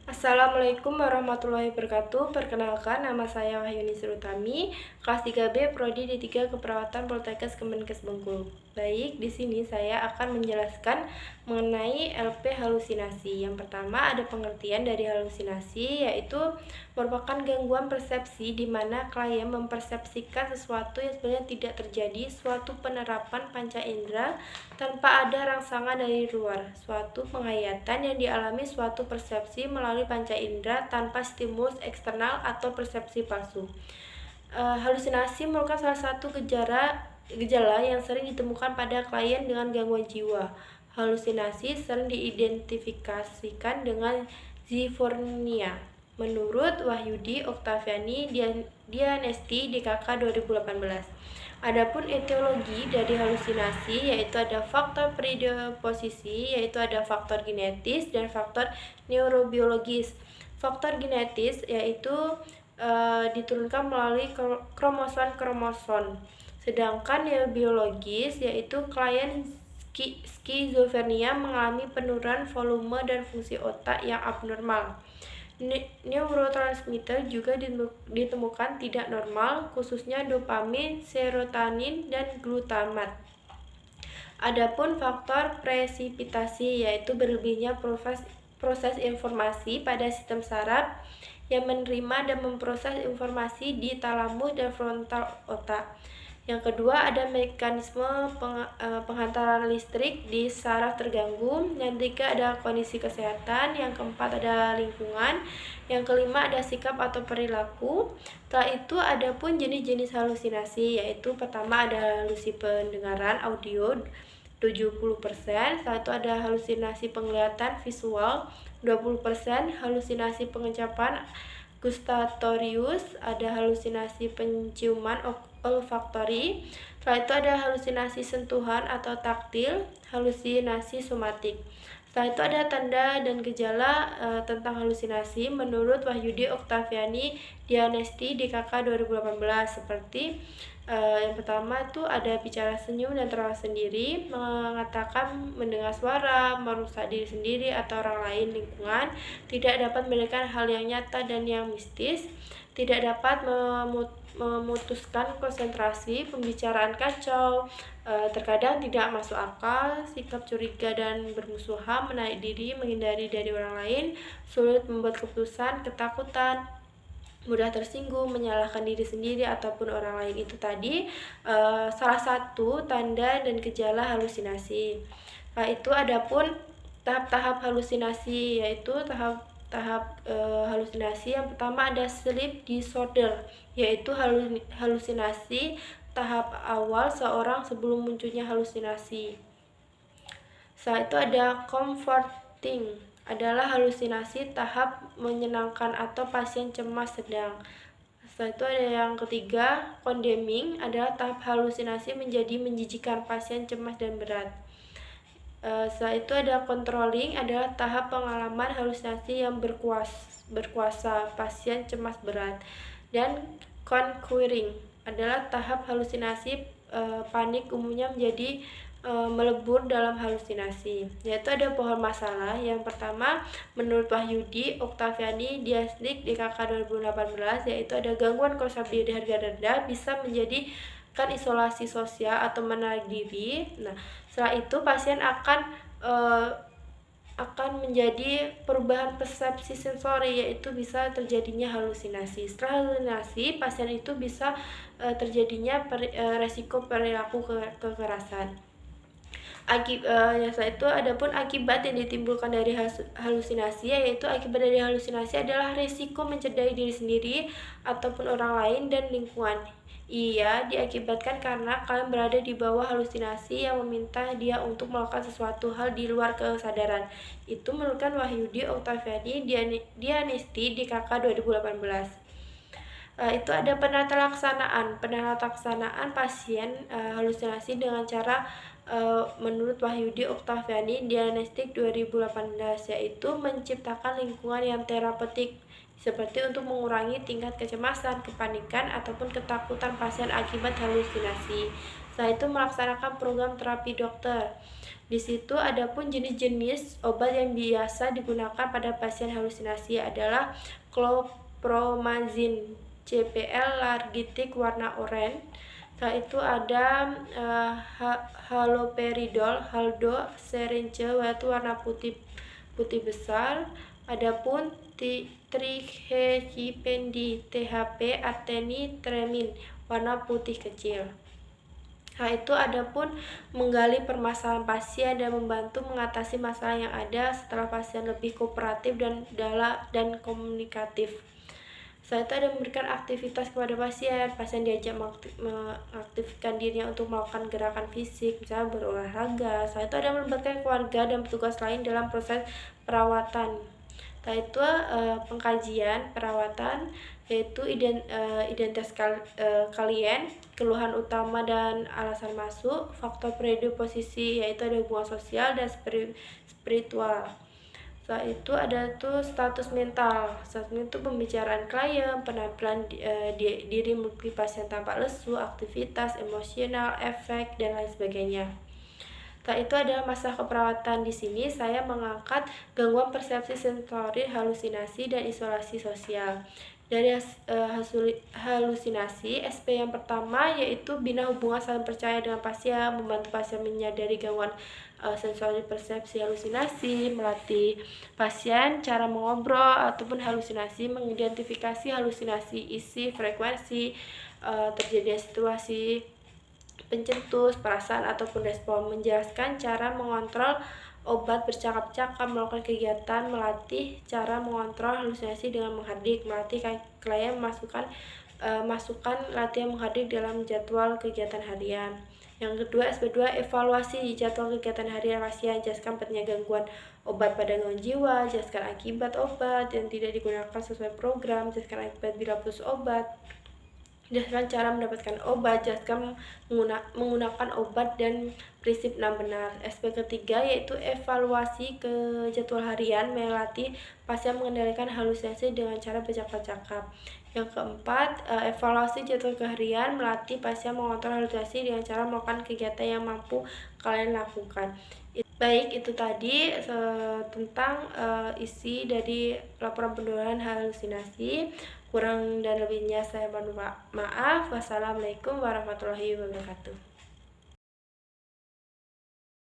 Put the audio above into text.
Assalamualaikum warahmatullahi wabarakatuh. Perkenalkan, nama saya Wahyuni Surutami, kelas 3B Prodi D3 Keperawatan Poltekkes Kemenkes Bengkulu. Baik, di sini saya akan menjelaskan mengenai LP halusinasi. Yang pertama ada pengertian dari halusinasi, yaitu merupakan gangguan persepsi di mana klien mempersepsikan sesuatu yang sebenarnya tidak terjadi, suatu penerapan panca indera tanpa ada rangsangan dari luar, suatu penghayatan yang dialami suatu persepsi melalui panca indera tanpa stimulus eksternal atau persepsi palsu. Halusinasi merupakan salah satu gejala yang sering ditemukan pada klien dengan gangguan jiwa. Halusinasi sering diidentifikasikan dengan zifurnia. Menurut Wahyudi Oktaviani Dianesti DKK 2018. Adapun etiologi dari halusinasi yaitu ada faktor predisposisi, yaitu ada faktor genetis dan faktor neurobiologis. Faktor genetis yaitu diturunkan melalui kromosom. Sedangkan neurobiologis yaitu klien skizofrenia mengalami penurunan volume dan fungsi otak yang abnormal. Neurotransmitter juga ditemukan tidak normal, khususnya dopamin, serotonin, dan glutamat. Adapun faktor presipitasi yaitu berlebihnya proses informasi pada sistem saraf yang menerima dan memproses informasi di talamus dan frontal otak. Yang kedua ada mekanisme penghantaran listrik di saraf terganggu. Yang ketiga ada kondisi kesehatan. Yang keempat ada lingkungan. Yang kelima ada sikap atau perilaku. Setelah itu ada pun jenis-jenis halusinasi, yaitu pertama ada halusi pendengaran audio 70%, setelah itu ada halusinasi penglihatan visual 20%, halusinasi pengecapan gustatorius, ada halusinasi penciuman olfaktori, setelah itu ada halusinasi sentuhan atau taktil, halusinasi somatik. Setelah itu ada tanda dan gejala tentang halusinasi menurut Wahyudi Oktaviani Dianesti DKK 2018, seperti yang pertama itu ada bicara senyum dan tertawa sendiri, mengatakan mendengar suara, merusak diri sendiri atau orang lain lingkungan, tidak dapat membedakan hal yang nyata dan yang mistis, tidak dapat memutuskan konsentrasi, pembicaraan kacau, terkadang tidak masuk akal, sikap curiga dan bermusuhan, menarik diri, menghindari dari orang lain, sulit membuat keputusan, ketakutan, mudah tersinggung, menyalahkan diri sendiri ataupun orang lain. Itu tadi salah satu tanda dan gejala halusinasi. Itu adapun tahap-tahap halusinasi, yaitu tahap halusinasi yang pertama ada sleep disorder, yaitu halusinasi tahap awal seorang sebelum munculnya halusinasi. Setelah itu ada comforting, adalah halusinasi tahap menyenangkan atau pasien cemas sedang. Setelah itu ada yang ketiga, condemning, adalah tahap halusinasi menjadi menjijikan pasien cemas dan berat. Setelah itu ada controlling, adalah tahap pengalaman halusinasi yang berkuasa pasien cemas berat. Dan conquering adalah tahap halusinasi panik umumnya menjadi melebur dalam halusinasi. Yaitu ada pohon masalah. Yang pertama menurut Wahyudi Oktaviani Diaslik DKK 2018, yaitu ada gangguan konsep diri harga rendah bisa menjadikan isolasi sosial atau menarik diri. Nah, setelah itu pasien akan menjadi perubahan persepsi sensori, yaitu bisa terjadinya halusinasi. Setelah halusinasi, pasien itu bisa terjadinya resiko perilaku kekerasan. Setelah itu adapun akibat yang ditimbulkan dari halusinasi, yaitu akibat dari halusinasi adalah risiko mencederai diri sendiri ataupun orang lain dan lingkungan. Ia diakibatkan karena kalian berada di bawah halusinasi yang meminta dia untuk melakukan sesuatu hal di luar kesadaran. Itu menurut Wahyudi Oktaviani Dianesti DKK 2018. Itu ada penata laksanaan pasien halusinasi dengan cara menurut Wahyudi Oktaviani Diagnostik 2018, yaitu menciptakan lingkungan yang terapeutik seperti untuk mengurangi tingkat kecemasan, kepanikan, ataupun ketakutan pasien akibat halusinasi. Setelah itu melaksanakan program terapi dokter. Di situ adapun jenis-jenis obat yang biasa digunakan pada pasien halusinasi adalah clopromazine CPL largitik warna oranye. Setelah itu ada haloperidol haldo syringe yaitu warna putih besar. Adapun trihexypendi THP artemitremin warna putih kecil. Nah, itu adapun menggali permasalahan pasien dan membantu mengatasi masalah yang ada setelah pasien lebih kooperatif dan komunikatif. Setelah itu ada memberikan aktivitas kepada pasien diajak mengaktifkan dirinya untuk melakukan gerakan fisik, misalnya berolahraga. Setelah itu ada melibatkan keluarga dan petugas lain dalam proses perawatan. Setelah itu pengkajian perawatan, yaitu identitas klien, keluhan utama dan alasan masuk, faktor predisposisi yaitu ada hubungan sosial dan spiritual. Setelah itu ada status mental. Status mental itu pembicaraan klien, penampilan diri mengikuti pasien tanpa lesu, aktivitas emosional, efek dan lain sebagainya. Setelah itu adalah masalah keperawatan. Di sini saya mengangkat gangguan persepsi sensori, halusinasi dan isolasi sosial. Dari halusinasi, SP yang pertama yaitu bina hubungan saling percaya dengan pasien, membantu pasien menyadari gangguan sensori persepsi halusinasi, melatih pasien cara mengobrol ataupun halusinasi, mengidentifikasi halusinasi, isi, frekuensi, terjadi situasi pencetus, perasaan ataupun respon, menjelaskan cara mengontrol obat, bercakap-cakap, melakukan kegiatan, melatih cara mengontrol halusinasi dengan menghadik, melatih klien masukkan latihan menghadik dalam jadwal kegiatan harian. Yang kedua, SP2 evaluasi jadwal kegiatan harian pasien, jelaskan pentingnya gangguan obat pada gangguan jiwa, jelaskan akibat obat yang tidak digunakan sesuai program, jelaskan akibat bila putus obat, jelaskan cara mendapatkan obat, jelaskan menggunakan obat dan prinsip 6 benar. SP ketiga yaitu evaluasi ke jadwal harian, melatih pasien mengendalikan halusinasi dengan cara bercakap-cakap. Yang keempat, evaluasi jadwal harian, melatih pasien mengontrol halusinasi dengan cara melakukan kegiatan yang mampu kalian lakukan. Baik, itu tadi tentang isi dari laporan penurunan halusinasi. Kurang dan lebihnya saya mohon maaf. Wassalamualaikum warahmatullahi wabarakatuh.